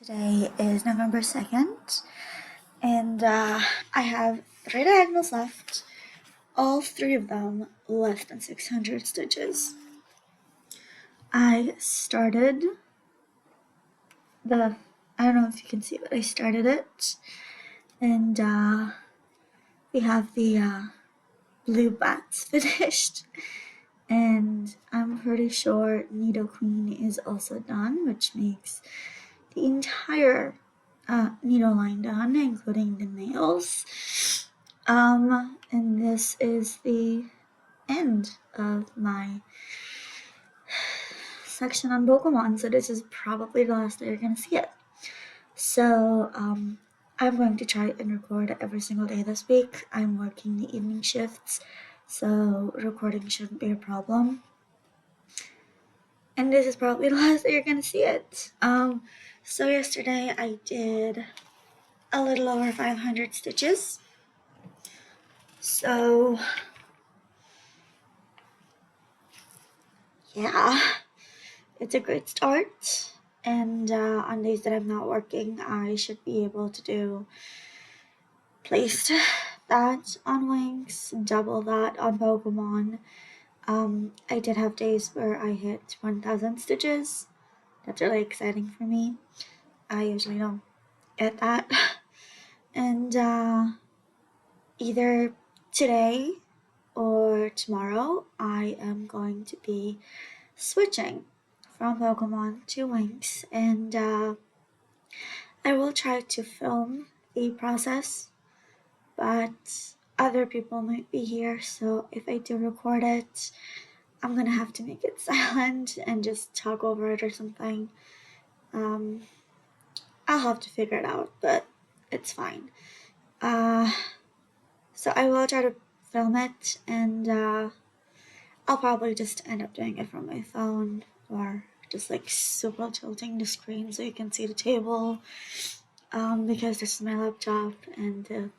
Today is November 2nd, and I have 3 diagonals left, all 3 of them less than 600 stitches. I started I don't know if you can see, but I started it, and we have the blue bats finished, and I'm pretty sure Needle Queen is also done, which makes the entire needle line done, including the nails. And this is the end of my section on Pokemon, so this is probably the last that you're gonna see it. So, I'm going to try and record every single day this week. I'm working the evening shifts, so recording shouldn't be a problem. And this is probably the last that you're gonna see it. So yesterday I did a little over 500 stitches. So, yeah, it's a great start. And on days that I'm not working, I should be able to place that on Winx, double that on Pokemon. I did have days where I hit 1,000 stitches. That's really exciting for me. I usually don't get that. And either today or tomorrow, I am going to be switching from Pokemon to Winx, and I will try to film the process, but other people might be here, so if I do record it, I'm gonna have to make it silent and just talk over it or something. I'll have to figure it out, but it's fine. So I will try to film it, and I'll probably just end up doing it from my phone, or just like super tilting the screen so you can see the table, because this is my laptop and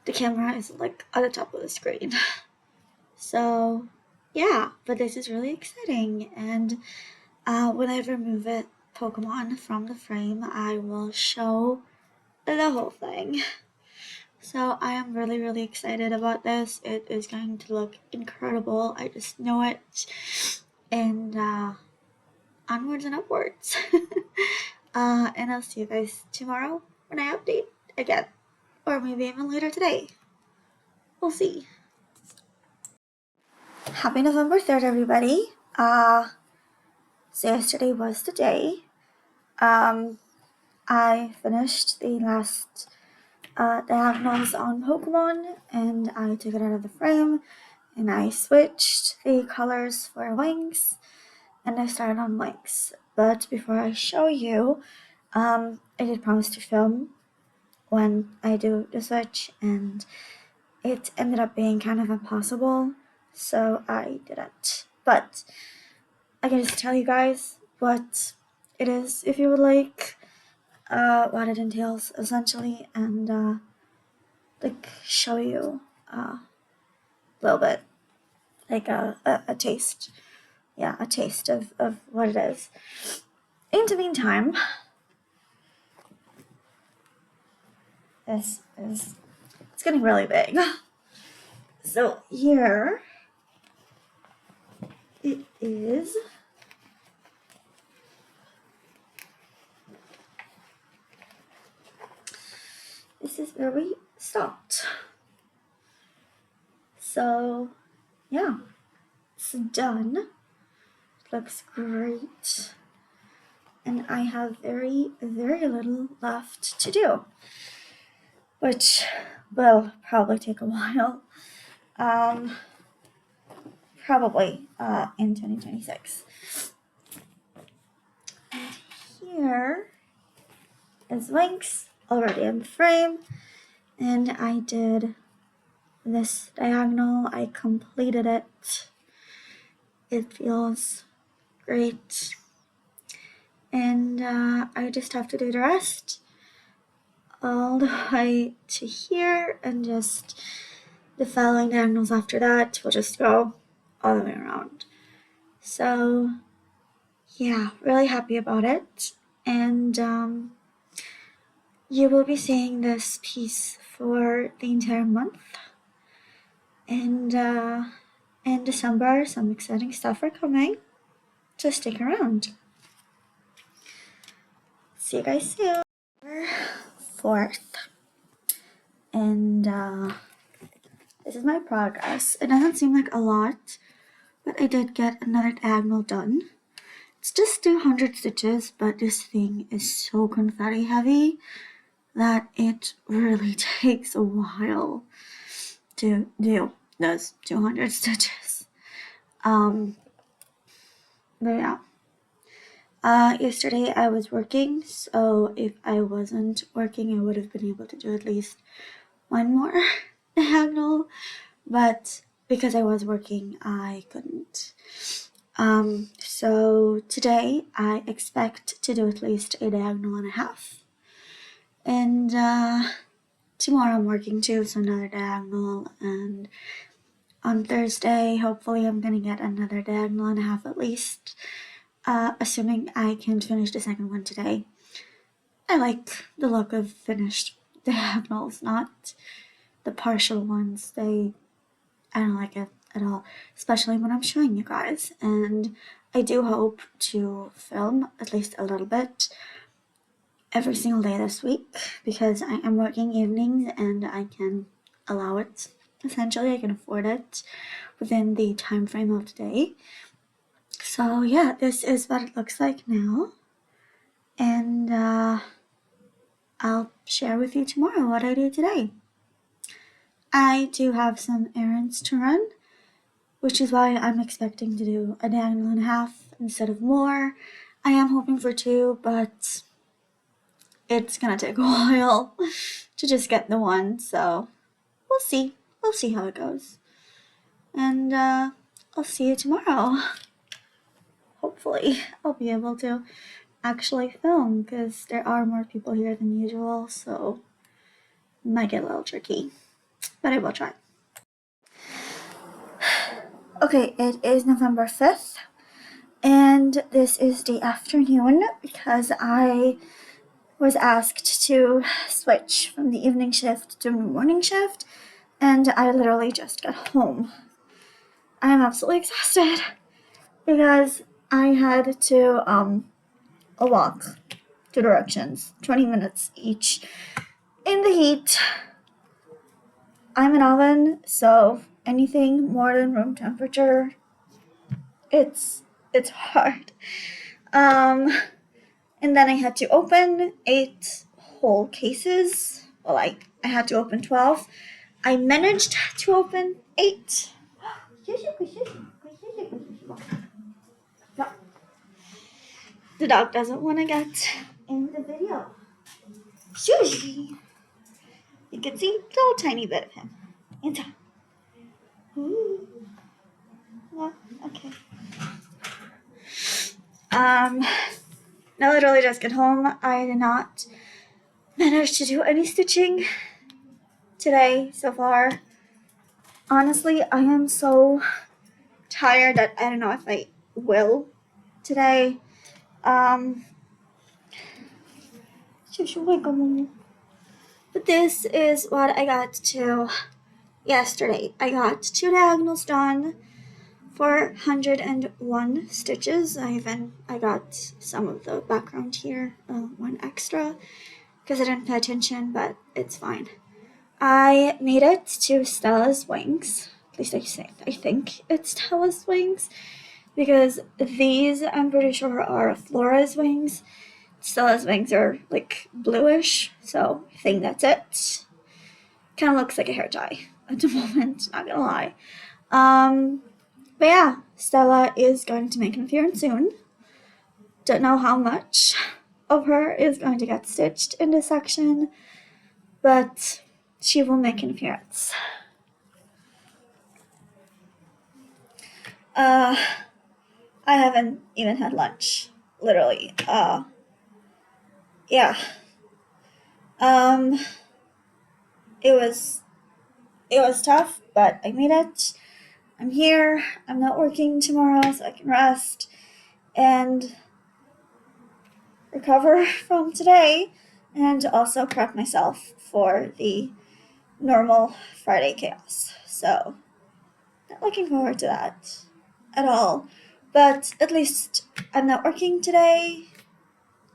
the camera is like on the top of the screen. So yeah, but this is really exciting, and when I remove it Pokemon from the frame, I will show the whole thing. So I am really, really excited about this. It is going to look incredible. I just know it. And onwards and upwards. And I'll see you guys tomorrow when I update again. Or maybe even later today. We'll see. Happy November 3rd, everybody. So yesterday was the day. I finished the last diagonals on Pokemon, and I took it out of the frame, and I switched the colors for Winx, and I started on Winx. But before I show you, I did promise to film when I do the switch, and it ended up being kind of impossible, so I didn't. But I can just tell you guys what it is if you would like, what it entails essentially, and like show you a little bit, like a taste. Yeah, a taste of what it is. In the meantime, it's getting really big. So here it is. This is where we stopped. So yeah, it's done. It looks great. And I have very, very little left to do, which will probably take a while. Probably in 2026. And here is Winx already in the frame, and I did this diagonal. I completed it. It feels great, and I just have to do the rest all the way to here, and just the following diagonals after that will just go all the way around. So yeah, really happy about it. and you will be seeing this piece for the entire month. And in December, some exciting stuff are coming, so stick around. See you guys soon. 4th, and this is my progress. It doesn't seem like a lot, but I did get another diagonal done. It's just 200 stitches, but this thing is so confetti heavy that it really takes a while to do those 200 stitches. But yeah. Yesterday I was working, so if I wasn't working, I would have been able to do at least one more diagonal, but because I was working, I couldn't. So today I expect to do at least a diagonal and a half, and tomorrow I'm working too, so another diagonal, and on Thursday hopefully I'm gonna get another diagonal and a half at least, assuming I can finish the second one today. I like the look of finished diagonals, not the partial ones. I don't like it at all, especially when I'm showing you guys. And I do hope to film at least a little bit every single day this week, because I am working evenings and I can allow it. Essentially, I can afford it within the time frame of the day. So yeah, this is what it looks like now, and I'll share with you tomorrow what I do today. I do have some errands to run, which is why I'm expecting to do a diagonal and a half instead of more. I am hoping for 2, but it's gonna take a while to just get the 1, so we'll see. We'll see how it goes. And I'll see you tomorrow. Hopefully I'll be able to actually film, because there are more people here than usual, so it might get a little tricky, but I will try. Okay, it is November 5th, and this is the afternoon because I was asked to switch from the evening shift to the morning shift, and I literally just got home. I'm absolutely exhausted because I had to walk 2 directions, 20 minutes each, in the heat. I'm an oven, so anything more than room temperature, it's hard. And then I had to open 8 whole cases. Well, I had to open 12. I managed to open 8. The dog doesn't want to get in the video. Shushi. You can see a little tiny bit of him. Inside. Ooh. Well, okay. I literally just get home. I did not manage to do any stitching today so far. Honestly, I am so tired that I don't know if I will today. But this is what I got to yesterday. I got 2 diagonals done for 101 stitches. I got some of the background here, 1 extra, because I didn't pay attention, but it's fine. I made it to Stella's Winx. At least I think it's Stella's Winx, because these, I'm pretty sure, are Flora's Winx. Stella's Winx are like bluish, so I think that's it. Kind of looks like a hair tie at the moment, not gonna lie. But yeah, Stella is going to make an appearance soon. Don't know how much of her is going to get stitched in this section, but she will make an appearance. I haven't even had lunch, literally. Yeah. It was tough, but I made it. I'm here. I'm not working tomorrow, so I can rest. And recover from today and also prep myself for the normal Friday chaos. So, not looking forward to that at all. But at least I'm not working today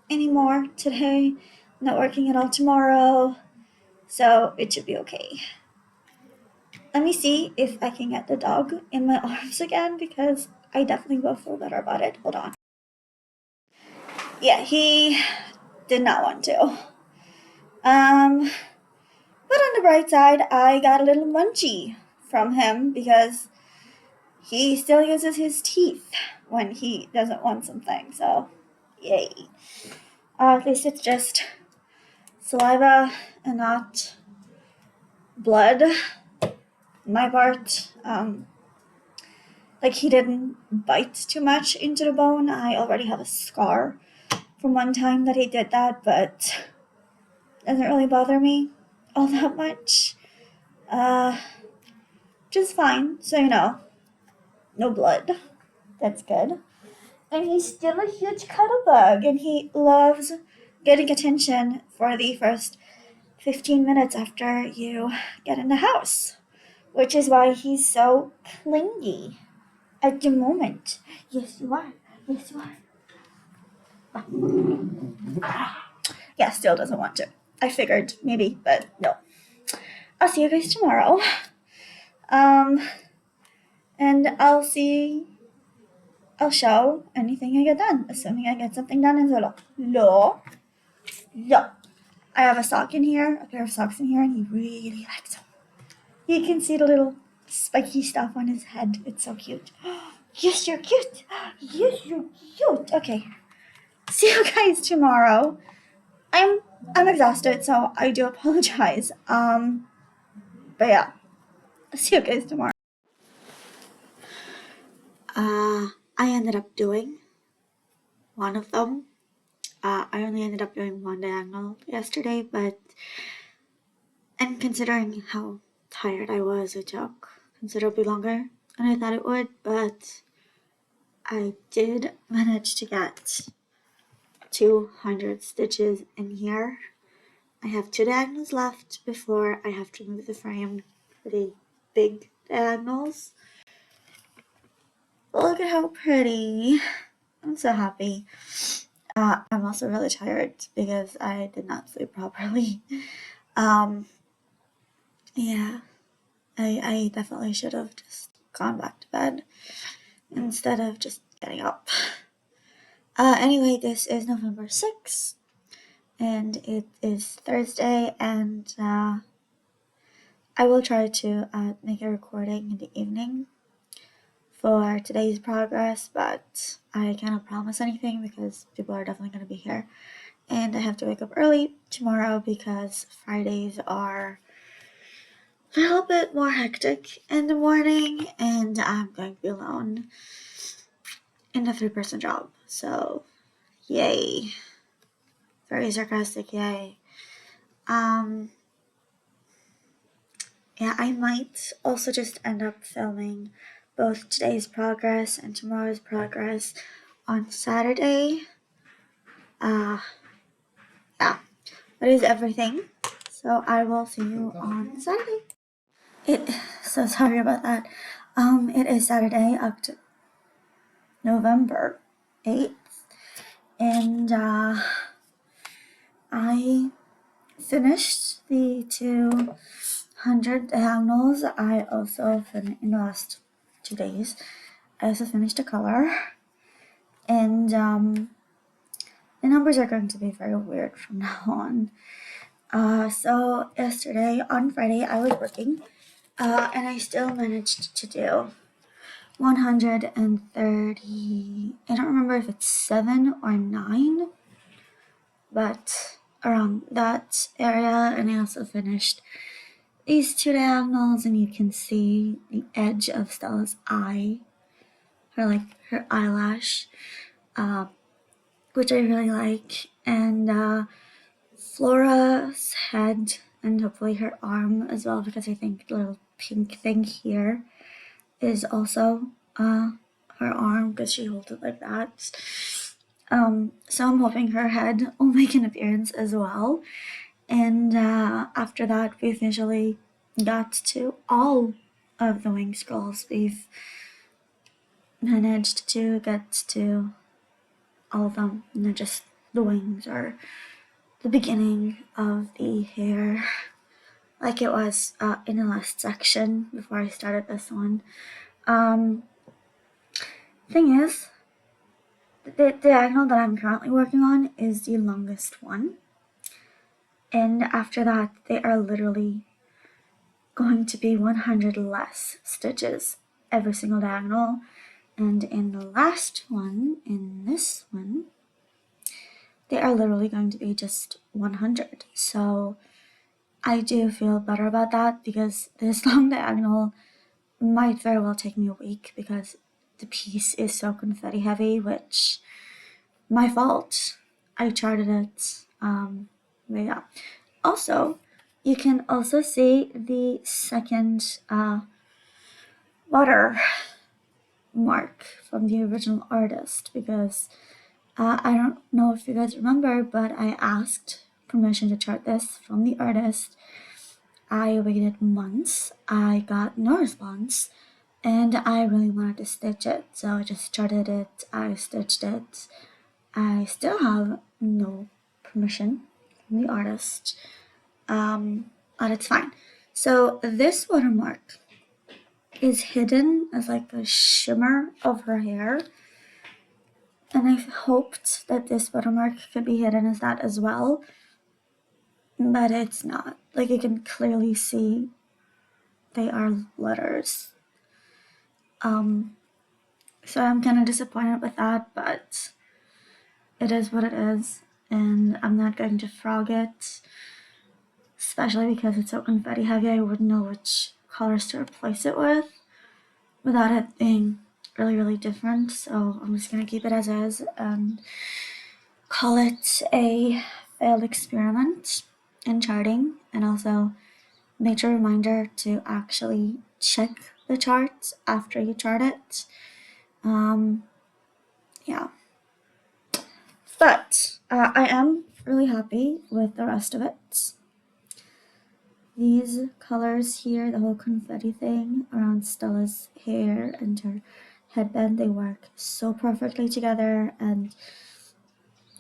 anymore today. Not working at all tomorrow. So it should be okay. Let me see if I can get the dog in my arms again because I definitely will feel better about it. Hold on. Yeah, he did not want to. But on the bright side, I got a little munchie from him because he still uses his teeth when he doesn't want something. So, yay. At least it's just saliva and not blood. My part, like he didn't bite too much into the bone. I already have a scar from one time that he did that, but doesn't really bother me all that much. Just fine. So no blood. That's good. And he's still a huge cuddle bug, and he loves getting attention for the first 15 minutes after you get in the house, which is why he's so clingy at the moment. Yes, you are. Yes, you are. Yeah, still doesn't want to. I figured maybe, but no. I'll see you guys tomorrow. And I'll show anything I get done, assuming I get something done in solo. No. I have a sock in here, a pair of socks in here, and he really likes them. You can see the little spiky stuff on his head. It's so cute. Yes, you're cute. Yes, you're cute. Okay. See you guys tomorrow. I'm exhausted, so I do apologize. But yeah. See you guys tomorrow. I ended up doing one of them. I only ended up doing one diagonal yesterday, and considering how tired I was, it took considerably longer than I thought it would, but I did manage to get 200 stitches in here. I have 2 diagonals left before I have to remove the frame for the big diagonals. Look at how pretty. I'm so happy. I'm also really tired because I did not sleep properly. Yeah, I definitely should have just gone back to bed instead of just getting up. Anyway, this is November 6th, and it is Thursday, and I will try to make a recording in the evening for today's progress, but I cannot promise anything because people are definitely going to be here. And I have to wake up early tomorrow because Fridays are a little bit more hectic in the morning, and I'm going to be alone in a 3-person job. So, yay. Very sarcastic, yay. Yeah, I might also just end up filming both today's progress and tomorrow's progress on Saturday. Yeah, that is everything. So I will see you on Saturday. So sorry about that. It is Saturday, November 8th, and I finished the 200 diagonals. I also finished in the last 2 days. I also finished a color, and the numbers are going to be very weird from now on. So yesterday on Friday I was working, and I still managed to do 130. I don't remember if it's 7 or 9, but around that area. And I also finished these 2 diagonals, and you can see the edge of Stella's eye, her eyelash, which I really like, and Flora's head, and hopefully her arm as well, because I think the little pink thing here is also her arm because she holds it like that. So I'm hoping her head will make an appearance as well. And after that, we officially got to all of the Winx girls. We've managed to get to all of them, not just the wings or the beginning of the hair, like it was in the last section before I started this one. Thing is, the diagonal that I'm currently working on is the longest one. And after that, they are literally going to be 100 less stitches every single diagonal. And in the last one, in this one, they are literally going to be just 100. So I do feel better about that, because this long diagonal might very well take me a week because the piece is so confetti heavy, which my fault. I charted it. But yeah. Also, you can also see the second water mark from the original artist, because I don't know if you guys remember, but I asked permission to chart this from the artist. I waited months, I got no response, and I really wanted to stitch it, so I just charted it, I stitched it. I still have no permission from the artist, but it's fine. So this watermark is hidden as like a shimmer of her hair, and I hoped that this watermark could be hidden as that as well, but it's not. Like, you can clearly see they are letters. So I'm kind of disappointed with that, but it is what it is, and I'm not going to frog it, especially because it's so confetti heavy. I wouldn't know which colors to replace it with without it being really, really different. So I'm just gonna keep it as is and call it a failed experiment in charting, and also major reminder to actually check the charts after you chart it. Yeah. But I am really happy with the rest of it. These colors here, the whole confetti thing around Stella's hair and her headband, they work so perfectly together, and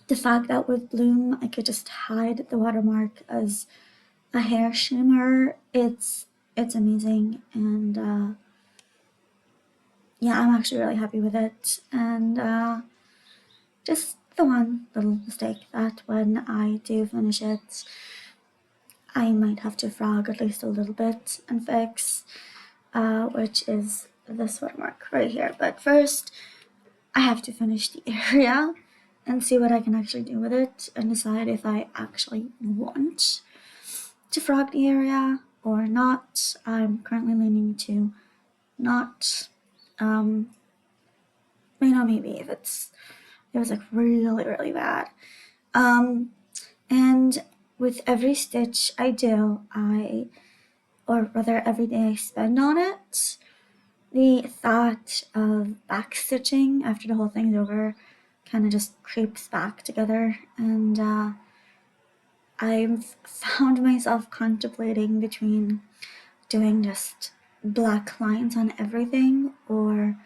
the fact that with Bloom I could just hide the watermark as a hair shimmer, it's amazing, and yeah, I'm actually really happy with it. And just the one little mistake that when I do finish it, I might have to frog at least a little bit and fix, which is this watermark right here. But first, I have to finish the area and see what I can actually do with it, and decide if I actually want to frog the area or not. I'm currently leaning to not. Maybe if it was like really, really bad. And with every stitch I do, or rather every day I spend on it, the thought of backstitching after the whole thing's over kind of just creeps back together, and I've found myself contemplating between doing just black lines on everything, or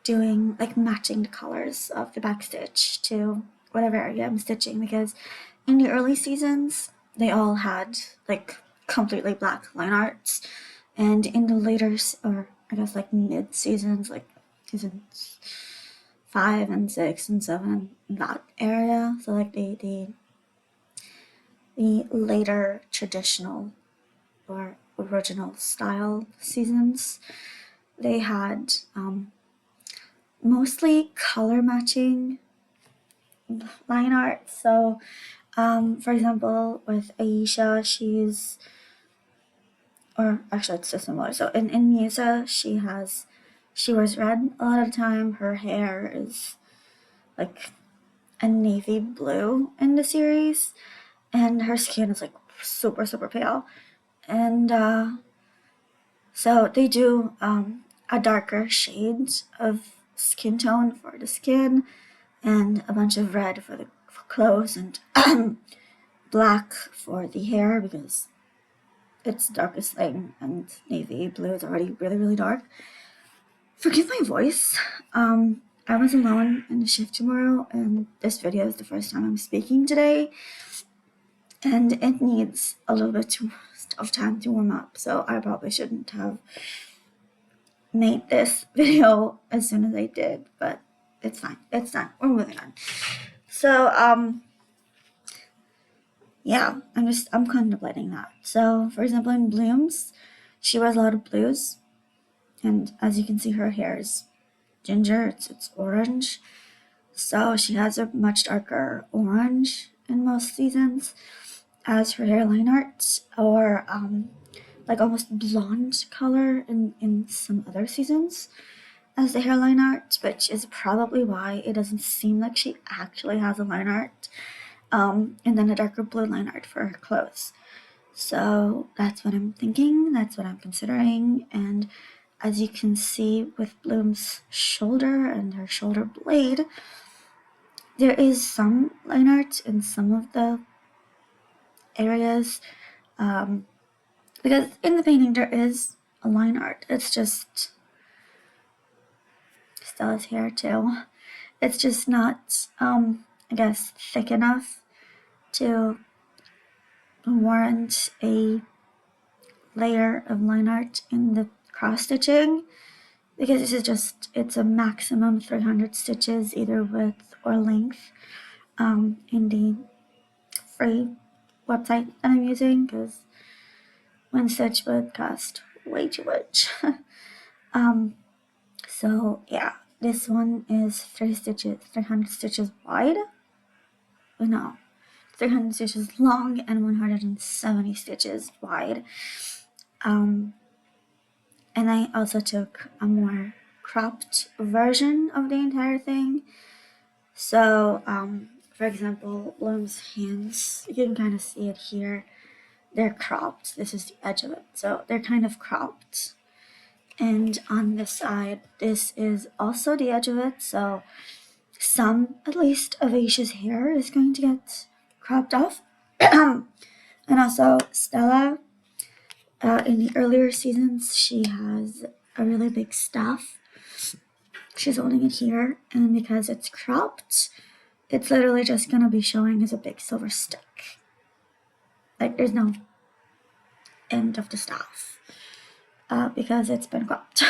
doing like matching the colors of the backstitch to whatever area I'm stitching, because in the early seasons they all had like completely black line arts, and in the later, or I guess like mid seasons, like seasons 5 and 6 and 7, that area, so like the later traditional or original style seasons, they had mostly color matching line art. So for example, with Aisha, or actually it's just similar. So in Musa, she wears red a lot of the time. Her hair is like a navy blue in the series, and her skin is like super, super pale. And so they do a darker shades of skin tone for the skin, and a bunch of red for the clothes, and black for the hair because it's the darkest thing, and navy blue is already really, really dark. Forgive my voice. I was alone in the shift tomorrow, and this video is the first time I'm speaking today, and it needs a little bit of time to warm up, so I probably shouldn't have made this video as soon as I did, but it's fine. It's done. We're moving on. So, yeah, I'm contemplating that. So, for example, in Blooms, she wears a lot of blues, and as you can see, her hair is ginger, it's orange. So she has a much darker orange in most seasons as her hairline art, or like almost blonde color in some other seasons as the hairline art, which is probably why it doesn't seem like she actually has a line art. And then a darker blue line art for her clothes. So that's what I'm thinking, that's what I'm considering, and as you can see with Bloom's shoulder and her shoulder blade, there is some line art in some of the areas, because in the painting there is a line art. It's just Stella's hair too. It's just not, I guess, thick enough to warrant a layer of line art in the cross stitching, because this is just, it's a maximum 300 stitches either width or length in the free website that I'm using, because one stitch would cost way too much. So yeah, this one is 300 stitches wide. No, 300 stitches long and 170 stitches wide. And I also took a more cropped version of the entire thing. So, for example, Bloom's hands, you can kind of see it here. They're cropped. This is the edge of it. So they're kind of cropped. And on this side, this is also the edge of it. So some, at least, of Aisha's hair is going to get cropped off. And also Stella, in the earlier seasons, she has a really big staff. She's holding it here, and because it's cropped, it's literally just gonna be showing as a big silver stick. Like, there's no end of the staff, because it's been cropped.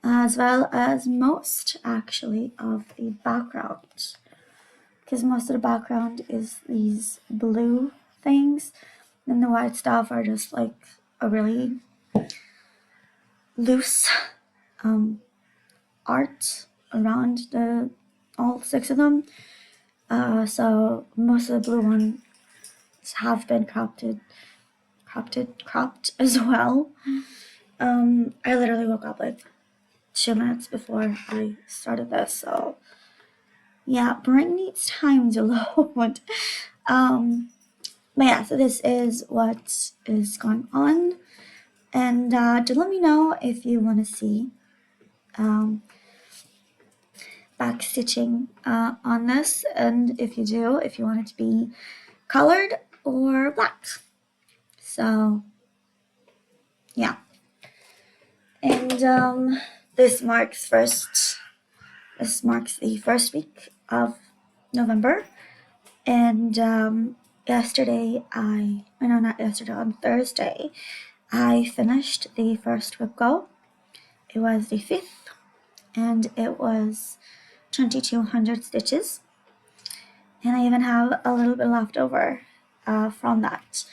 As well as most, actually, of the background, because most of the background is these blue things, and the white stuff are just like a really loose art around all 6 of them. So most of the blue ones have been cropped as well. I literally woke up like 2 minutes before I started this, so yeah, brain needs time to load. But yeah, so this is what is going on, and do let me know if you want to see backstitching on this, and if you do, if you want it to be colored or black. So yeah, and this marks the first week of November, and on Thursday, I finished the first whip go. It was the 5th, and it was 2,200 stitches, and I even have a little bit left over from that.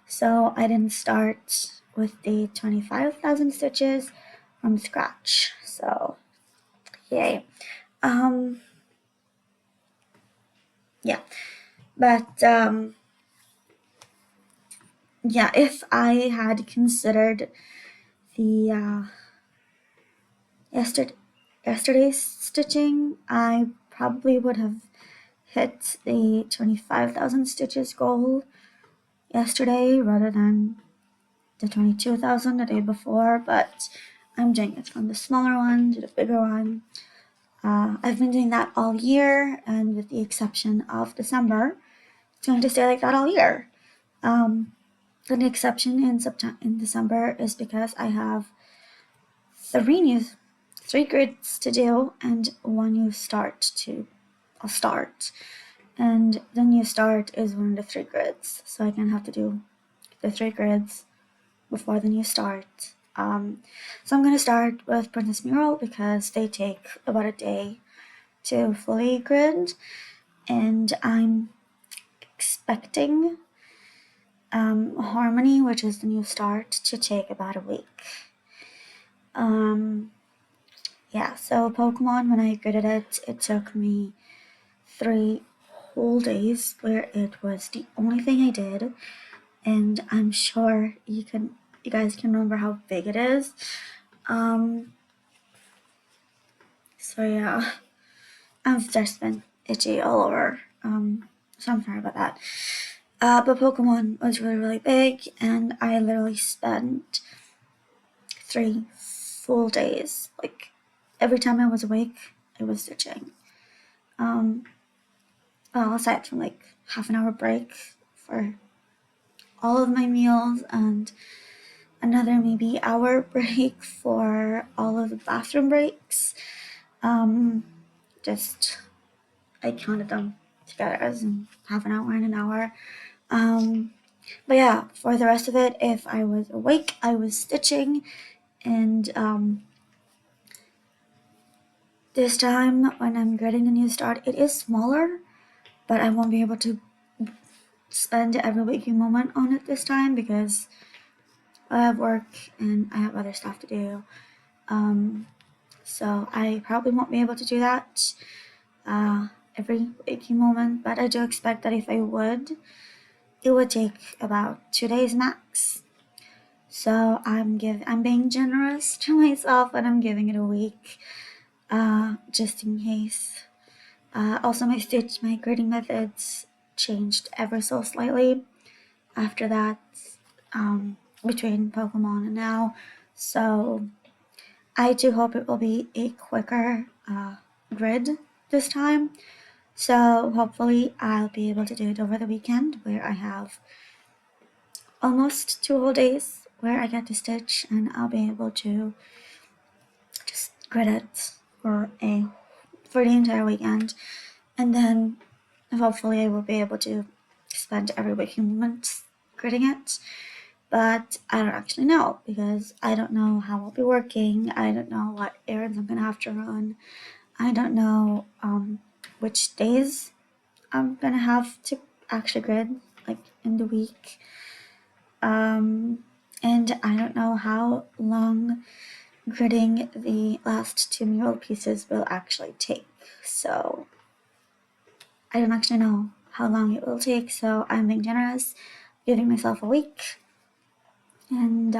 So I didn't start with the 25,000 stitches from scratch. So yay. Yeah, but yeah, if I had considered the yesterday's stitching, I probably would have hit the 25,000 stitches goal yesterday rather than the 22,000 the day before, but I'm doing it from the smaller one to the bigger one. I've been doing that all year, and with the exception of December, it's going to stay like that all year. The only exception in December is because I have three grids to do and one new start I'll start. And the new start is one of the three grids, so I can have to do the three grids before the new start. So I'm going to start with Princess Mural because they take about a day to fully grid, and I'm expecting Harmony, which is the new start, to take about a week. Yeah, so Pokemon, when I gridded it, it took me 3 whole days where it was the only thing I did, and I'm sure you guys can remember how big it is. So yeah, I've just been itchy all over. So I'm sorry about that. But Pokemon was really, really big, and I literally spent 3 full days. Like, every time I was awake, I was stitching. Well, aside from like half an hour break for all of my meals and another maybe hour break for all of the bathroom breaks. Just I counted them together as in half an hour and an hour. But yeah, for the rest of it, if I was awake, I was stitching, and this time when I'm getting the new start, it is smaller, but I won't be able to spend every waking moment on it this time because I have work and I have other stuff to do. So I probably won't be able to do that every waking moment, but I do expect that if I would, it would take about 2 days max. So I'm being generous to myself and I'm giving it a week, just in case. Also, my grading methods changed ever so slightly after that, between Pokemon and now. So I do hope it will be a quicker grid this time. So hopefully I'll be able to do it over the weekend where I have almost 2 whole days where I get to stitch, and I'll be able to just grid it for the entire weekend, and then hopefully I will be able to spend every waking moment gridding it. But I don't actually know because I don't know how I'll be working. I don't know what errands I'm gonna have to run. I don't know which days I'm gonna have to actually grid, like in the week. And I don't know how long gridding the last 2 mural pieces will actually take. So I don't actually know how long it will take, so I'm being generous, giving myself a week, and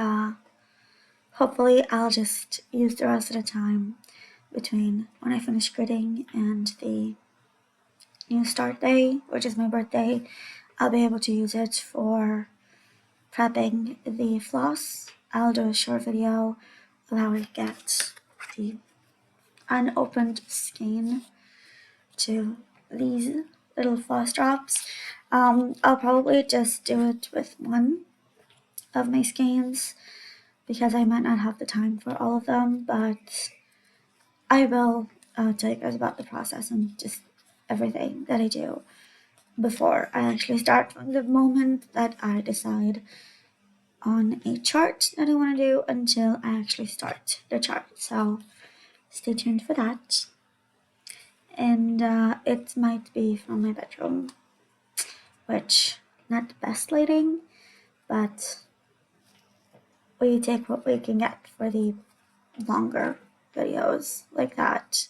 hopefully I'll just use the rest of the time between when I finish gridding and the new start day, which is my birthday. I'll be able to use it for prepping the floss. I'll do a short video of how I get the unopened skein to these little floss drops. I'll probably just do it with one of my skeins because I might not have the time for all of them, but I will tell you guys about the process and just everything that I do before I actually start, from the moment that I decide on a chart that I want to do until I actually start the chart. So stay tuned for that. And it might be from my bedroom, which not the best lighting, but we take what we can get for the longer videos like that.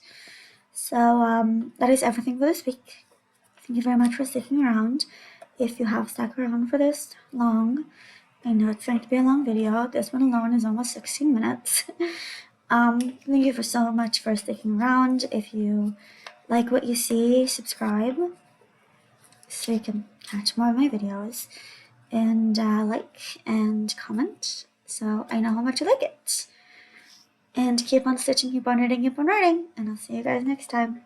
So that is everything for this week. Thank you very much for sticking around. If you have stuck around for this long, I know it's going to be a long video. This one alone is almost 16 minutes. Thank you for so much for sticking around. If you like what you see, subscribe so you can catch more of my videos, and like and comment so I know how much you like it. And keep on stitching, keep on knitting, keep on writing, and I'll see you guys next time.